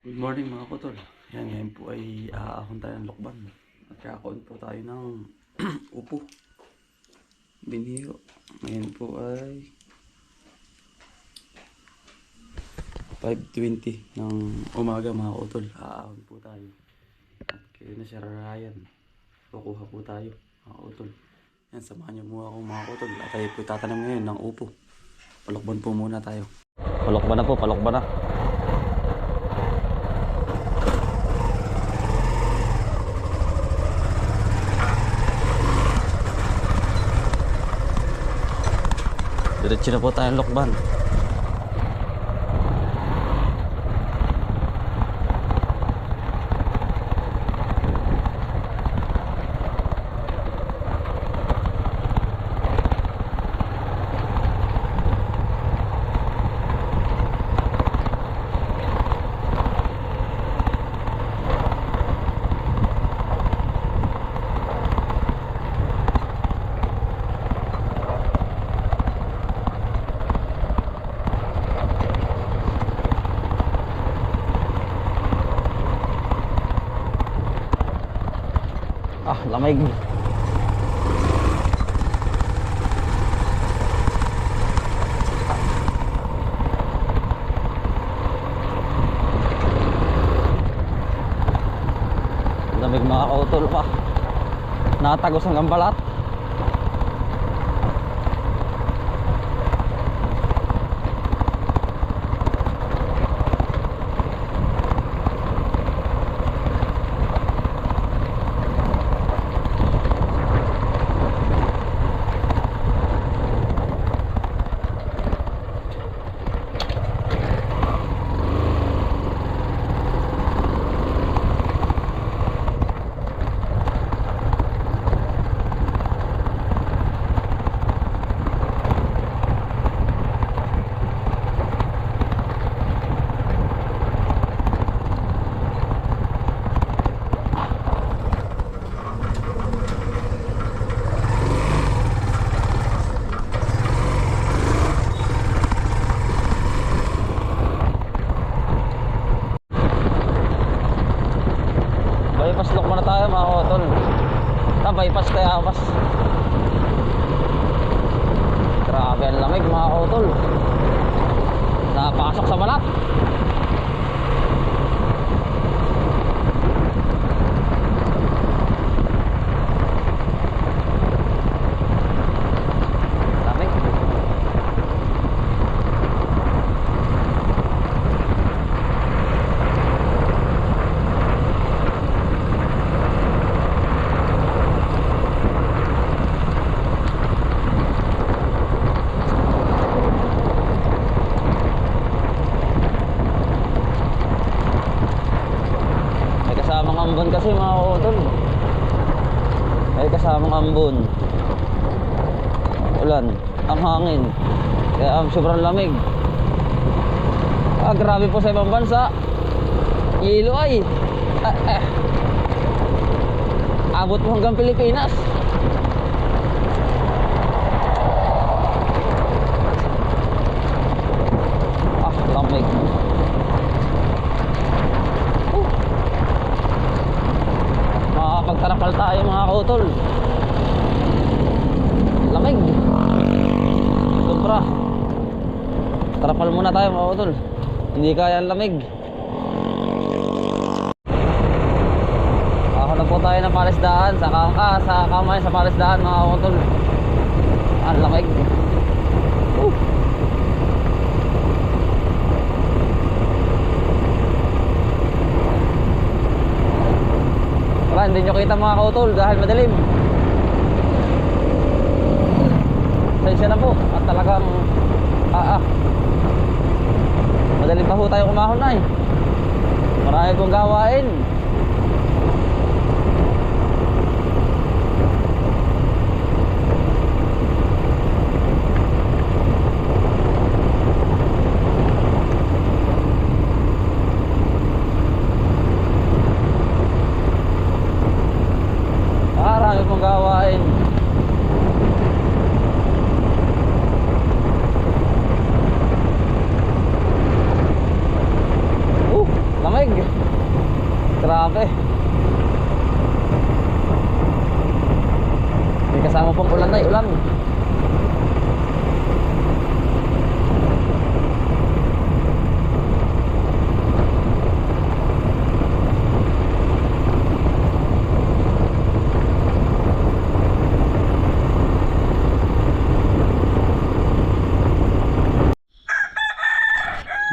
Good morning mga kutol. Yan, ngayon po ay aahon tayo ng lokban. At kakaon po tayo ng upo. Biniho. Ngayon po ay 5:20 ng umaga mga kutol. Aahon po tayo. At kayo na si Ryan. Kukuha po tayo mga kutol. Yan, samahan niyo mo ako mga kutol. At tayo po tatanong ngayon ng upo. Palokban po muna tayo. Palokban na po, palokban na. Diretso na po tayong lokban. Lamig. Lamig mga kautol pa. Nakatagos hanggang balat. Bypass lock muna tayo mga kotol. Bypass tayo mas. Grabe ang lamig mga kotol. Napasok sa balat. Lamig. Ambon kasi mga kotol. May kasamang ambon. Ulan, ang hangin. Kaya sobrang lamig. Grabe po sa ibang bansa. Yelo ay abot po hanggang Pilipinas. Lamig. Pagtarapal tayo mga kautol. Lamig. Sobra. Tarapal muna tayo mga kautol. Hindi kaya ang lamig. Ako na po tayo ng palisdaan. Sa kamay sa palisdaan mga kautol. Ang lamig. Hindi nyo kita mga kautol dahil madilim. Sensya na po. At talagang madilim pa po tayo kumahon na eh. Marami pong gawain. Marami pong gawain. Lamig. tubig. Grabe. May kasama pang ulan na, ulan.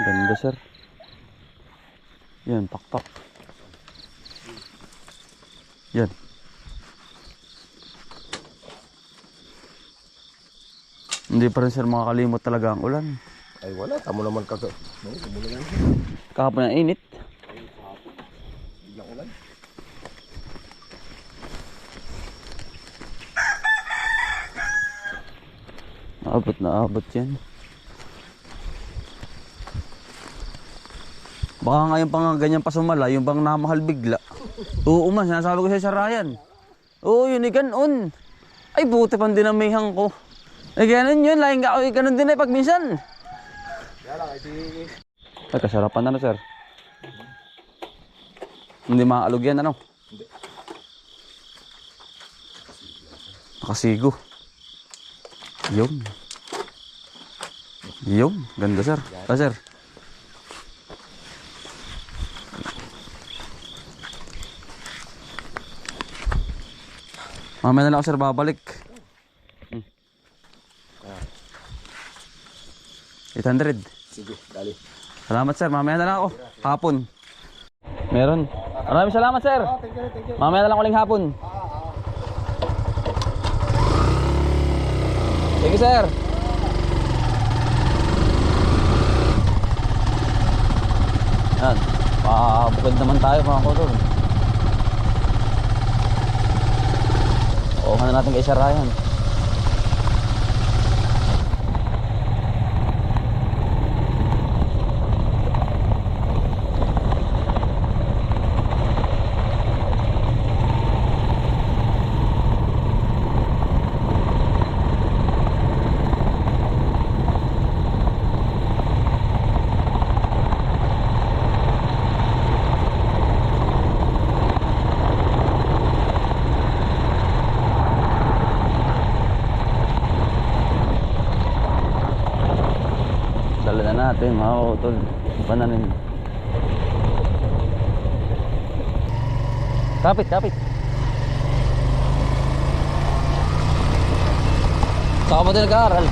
Ganda sir. Yan, pakpak. Yan. Hindi pa rin sir makakalimot talaga ang ulan. Ay wala, tamo naman Kahapon na init. biglang ulan. Naabot na abot yan. Baka ngayon pa nga ganyan pa sumala, yung bang namahal bigla. Oo man, sinasabi ko sa Ryan. Oo, yun ganon. Ay buti pang dinamihang ko. Ay ganon yun, lahing ka ganon din ay pag minsan. Kaya lang, Ay kasarapan na sir. Hindi makaalog yan ano? Hindi. Nakasigo. Yung. Yung, ganda sir. Ah sir. Mamaya na lang ako sir babalik. 800. Sige, dali. Salamat sir, mamaya na lang ako. Hapon. Meron. Maraming salamat sir. Thank you. Mamaya na lang uling hapon. Sige sir. Yan. Bukod naman tayo mga kotol. Oo, na natin kay Sir Ryan. Dala na natin mga kotol. Pananin. Kapit. Saka mo din nag-aaral.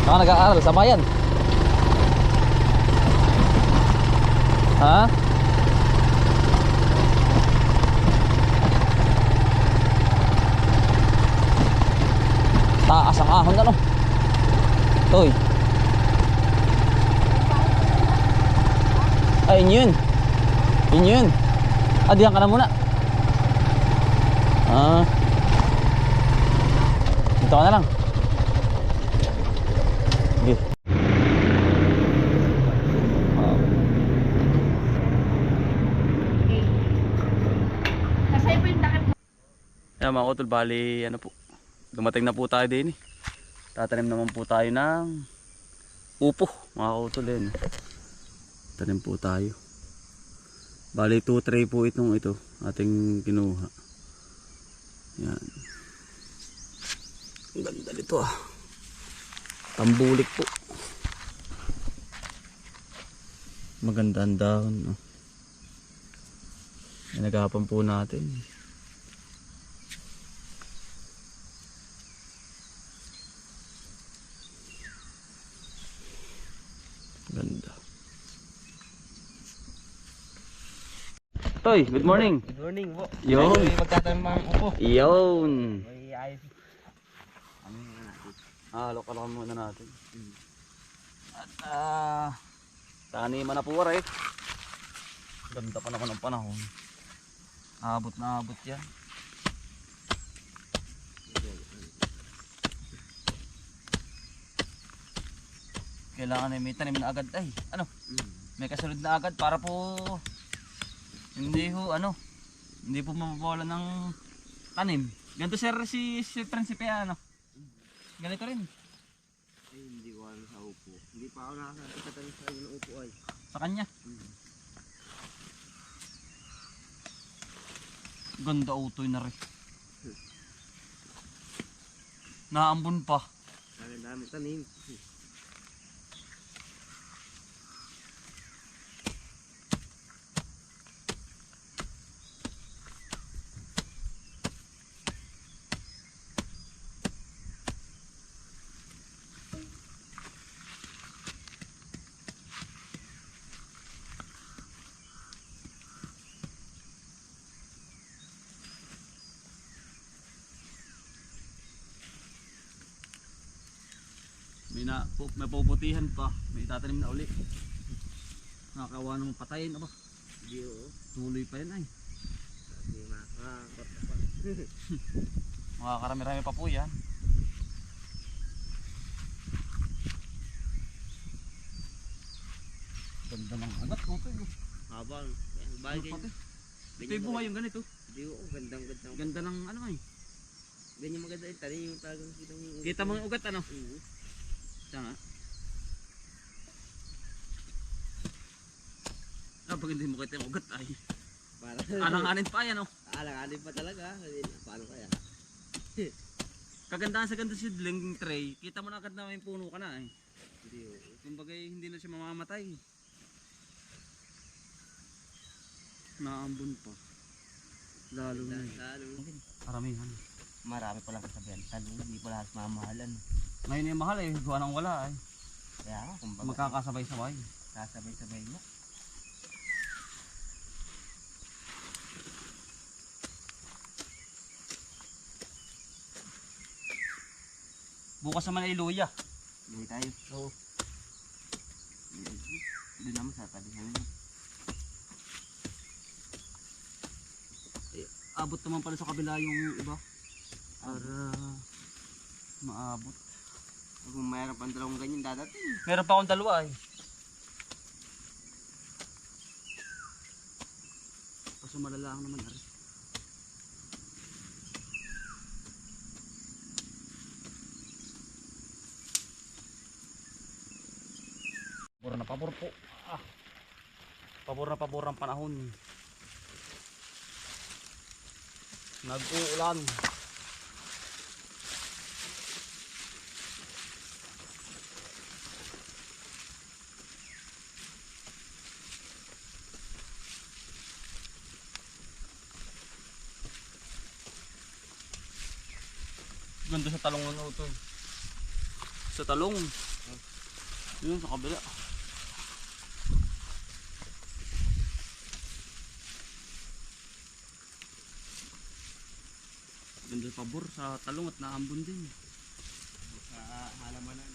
Saka nag-aaral sa bayan. Ha? Taas ang ahon na no. Toy. Ay, yun. Diyan ka na muna. Dito ka na lang. Sige. Nasa'yo po yung takip mo. Yan mga kotol, bali ano po. Dumating na po tayo din eh. Tatanim naman po tayo ng upo mga kotol yan. Tanim po tayo. Bali 2 tray po ito ating kinuha. Yan. Ang ganda nito ah. Tambulik po. Maganda ang dahon. No? Nagapan po natin. Ganda. Toy, good morning. Good morning po. Yun. Magtatanim ng upo. Yun. May ayos. Lokalkan muna natin. At taniman na po waray. Ganda pa naman ang panahon. Abot na abot yan. Kailangan ay may tanim na agad ay. Ano? May kasunod na agad para po hindi po mabawalan ng tanim. Ganito sir si Prinsipe ano. Ganito rin. Ay, hindi ko alam sa upo. Hindi pa ako nakakatanim sa ng upo ay. Sa kanya. Ganda utoy na rin. Naambon pa. Dami tanim. May puputihan pa. May tatanim na uli. Nakakawa naman patayin. Aba, Hindi oo. tuloy pa yan ay. Hindi makakakot pa. Makakarami-rami pa po yan. Ganda ng ugat utoy. Habang. Bagay. Pati. Ito yung bunga yung ganito. Hindi oo. Gandang. Ganda ng ano ay. Ganyan maganda yung tanim yung talagang kita mo yung Kita mo yung ugat ano? Oo. Siya nga. Pag hindi mo kita yung ugat ay Para. alang-anin pa yan oh. Alang-aling pa talaga. Paano kaya? Kagandahan sa ganda seedling tray, kita mo na agad na may puno ka na eh. Hindi oo. Kumbaga hindi na siya mamamatay. Naambon pa. Lalo na. Karamihan. Marami palang kasabihan. Tanong, hindi pala halos mamahalan. Ngayon yung mahal eh, gawa ng wala eh. Kaya kumbaga. Magkakasabay-sabay. Sasabay-sabay mo. Bukas naman ay luya. Hindi tayo. Oo. Doon naman sa tabi namin. Abot naman pala sa kabila yung iba. Para maabot. Kung mayroon pang dalawang ganyan dadating. Meron pa akong dalawa eh. Kaso malalaang naman ari. Pabor na pabor po. Pabor na pabor ang panahon. Nag-uulan. Ganda sa talong ano ito. Sa talong. Yun sa kabila. Ganda pabor sa talong at naambon din. Sa halamanan.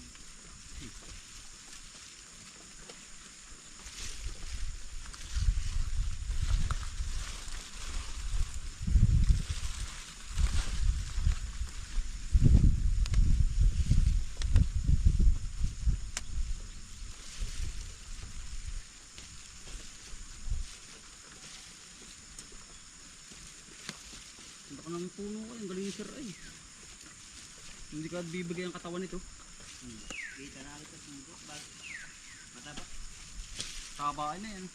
Baka ng puno ko yung galing sir ay. Hindi ka bibigay ang katawan nito. Kita na kita sundok. Mataba. Kabaan na yan.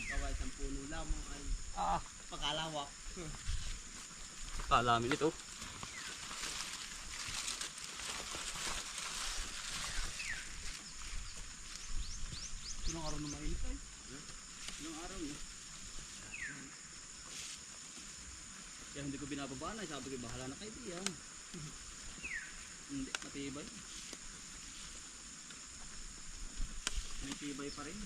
Kaway sa puno lamang ay pakalawak. Kalamin ito. Ilang araw na mainit ay? Ilang araw na? Kaya hindi ko binababaan ay sabi ko bahala na kayo diyan. Hindi, matibay. May tibay pa rin.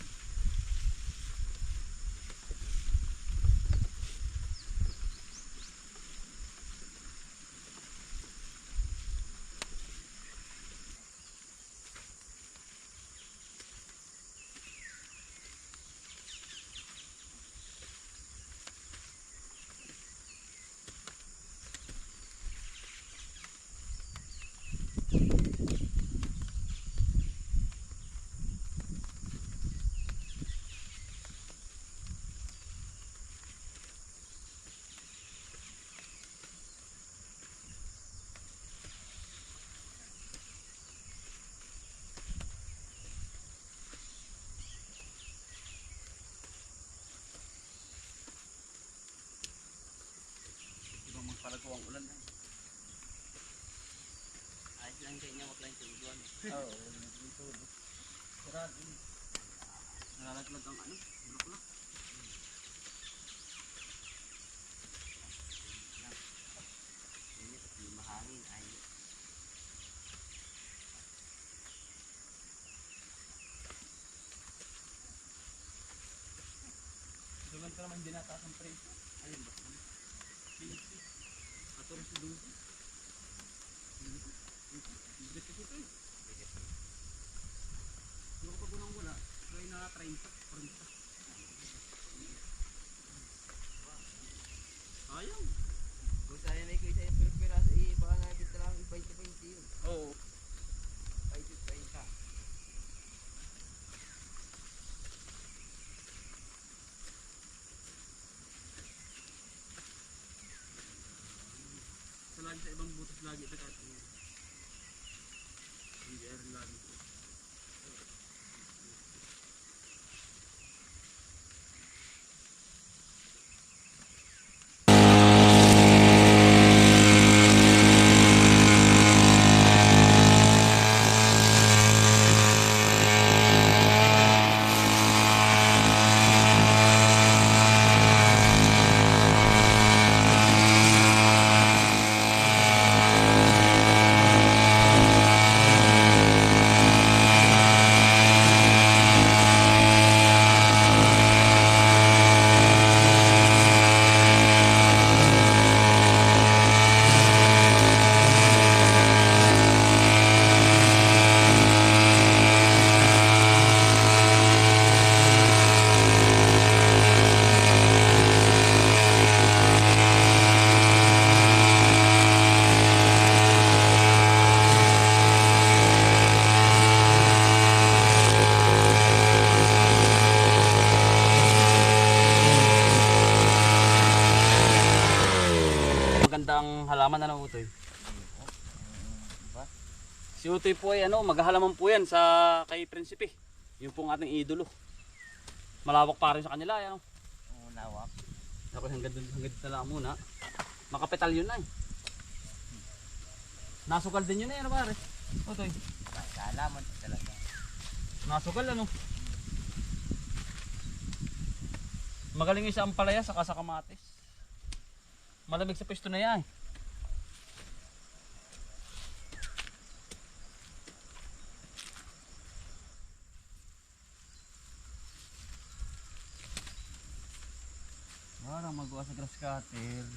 Oo. Nalalaglag ang ano, bulaklak. Hindi mahangin ay. Dulan ka naman dinataas ang presyo. Ayun ba? 15. 14 12. Bigat kasi ito eh. Pero kapag unang wala, try na 30, 40. Sayang. Kung sayang na ikaw isa yung piraso, baka natin talagang 20-20 yun. Oo. 20-20 ka. Sa lagi sa ibang butas lagi ito kahit ano. Hindi rin lagi. Magandang halaman na ng utoy. Diba? Si utoy po ay ano, maghahalaman po yan sa kay Prinsipe. Yung pong ating idolo. Malawak pa rin sa kanila yan. Oo, lawak. Ako hanggang dito na lang muna. Makapital yun na eh. Nasugal din yun na yan pare. Utoy. Kaalaman talaga. Nasugal ano. Magaling yung sa ampalaya saka sa kamatis. Malamig sa pwesto na yan. Parang magawa sa grass cutter.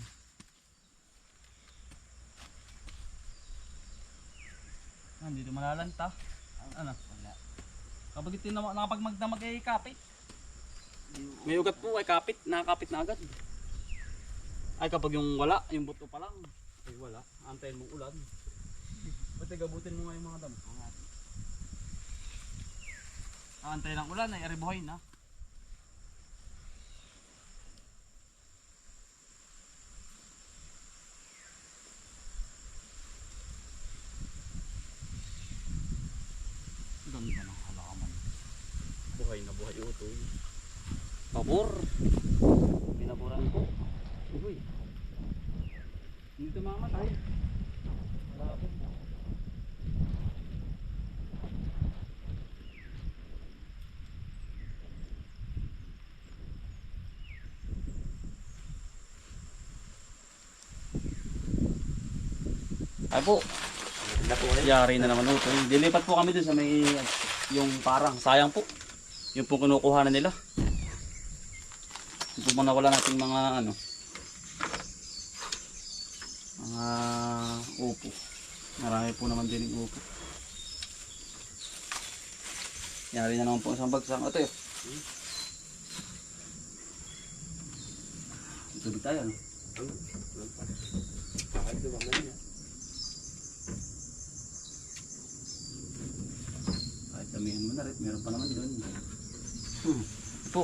Dito malalanta. Ano? Wala. Kapag ito nakapagmagdamag ay kapit. May ugat po ay kapit. Nakakapit na agad. Ay kapag yung wala, yung buto pa lang. Ay wala. Antayin mong ulan. Pati gabutin mo nga yung mga damo. Antayin ng ulan ay aribuhay na. Ganda ng halaman. Buhay na buhay utoy. Pabor. Binaburan ko. Uy. Dito mamatay. Wala po. Ay po. Yari na naman ito. Dilipat po kami dun sa may yung parang sayang po. Yung po kinukuha na nila. Yung po mga wala nating mga ano. Mga upo. Marami po naman din yung upo. Yari na naman po isang bagsak. Ito yun. Tubig tayo ano? Kahit diba man yan. Kahit damihan mo na rin. Meron pa naman doon. Ito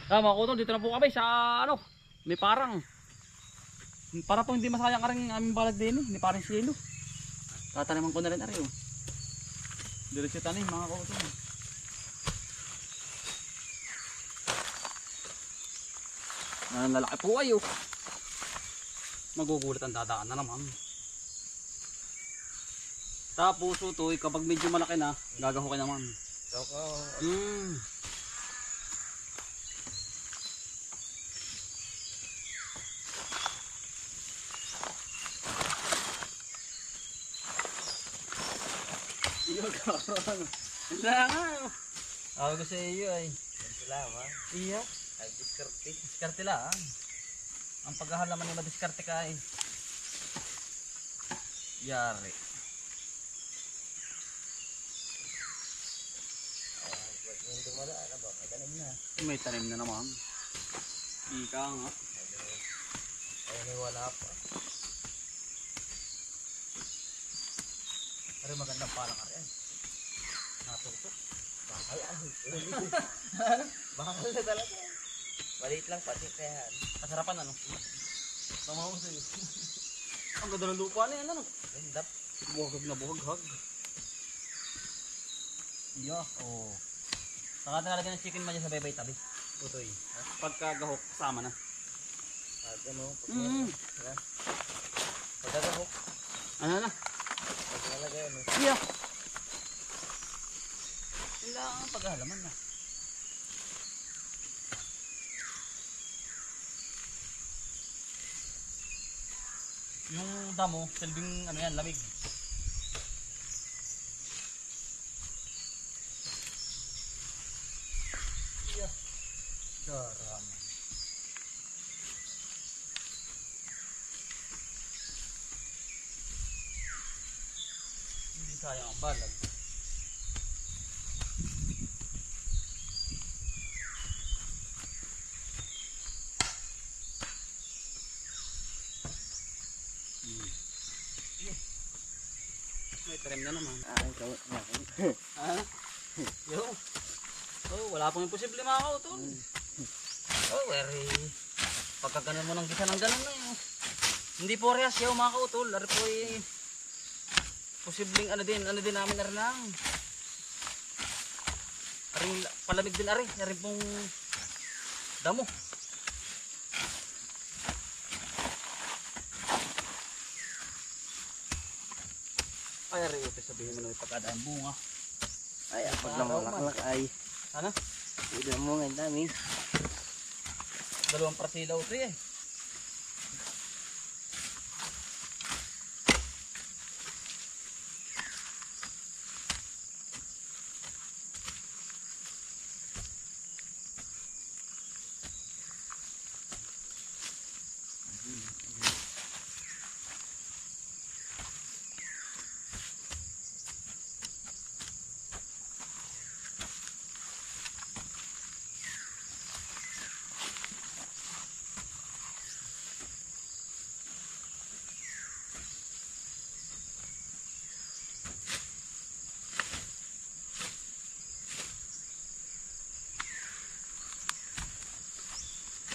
So, mga kutol, dito na po kami sa ano, may parang para po hindi masayang ka rin aming balag din eh, ni parang silo. Tataniman ko na rin ari oh. Diretso tanim mga kautol. Ang lalaki po ay oh. Magugulat ang dadaan na naman. Tapos ito kapag medyo malaki na, gagahukin naman. Ikaw ka. Iyo karon. Wala nga. Ako ko sa iyo ay. Salamat. Iya. Ay, diskarte. Diskarte lang. Ang paghahalaman ni madiskarte ka ay. Yari. Yung dumala, ano ba? May tanim na. May tanim na naman. Ika nga. Ay, may wala pa. Pero magandang palang ari. Natutok. Bakal ay. Bakal na talaga. Maliit lang pati kaya. Kasarapan ano? Tama ko sa'yo. Ang ganda ng lupa na yan ano? Lindap. Buhag na buhag. Iya. Oh. Saka nalagyan ng chicken man sa bebay tabi. Utoy. Pagkagahok, sama na. Pag ano, pag Mm. pagkagahok. Ano na? Pag nalagay ano. Iya. Sila ang paghahalaman na. Yung damo, silbing ano yan, lamig. Iya. Garam. Hindi sayang ang balag. May tanim na naman. Ay, ikaw. Ha? Yo. Oh, wala pong imposible mga kautol. Oh, very. Pagkaganon mo ng gisa ng ganon na yun. Hindi po rehas yaw mga kautol. Ari po ay posibleng ano din namin ari lang. Aring palamig din ari. Ari pong damo. Ay, ari ito sabihin mo na may pagkadaan bunga. Ay, pag namalaklak ay. Ano? Hindi mo nga dami. Dalawang prasilaw ito eh.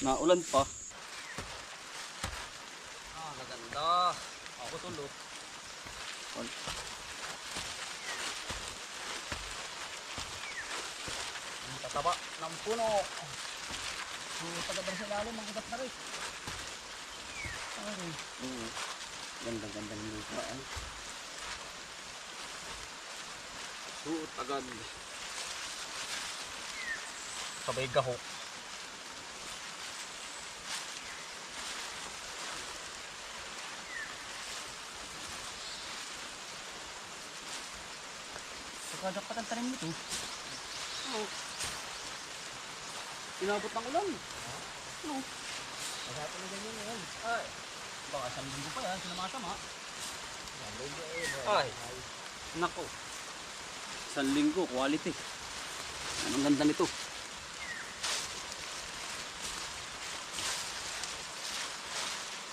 Naulan pa. Ah, maganda. Ako tulo. Ang tataba ng puno. Tagadan sa lalim, ang ikat na rin. Ay. Ganda-ganda ng lupa ay. Suot agad. Sabay gahok. Pagkadak pa tanim nito. Oo. Inabot ng ulan. Oo. Masarap na ganyan na yan. Ay. Baka isang linggo pa yan. Sila mga tama. Ay. Nako. Isang linggo. Quality. Anong ganda nito.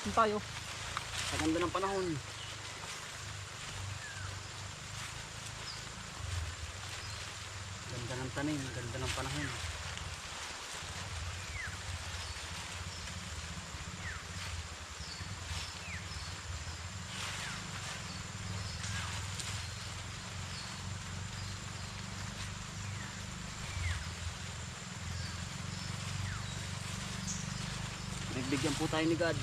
Saan tayo? Sa ganda ng panahon. Ganda ng tanim. Ganda ng panahon. bigyan po tayo ni God.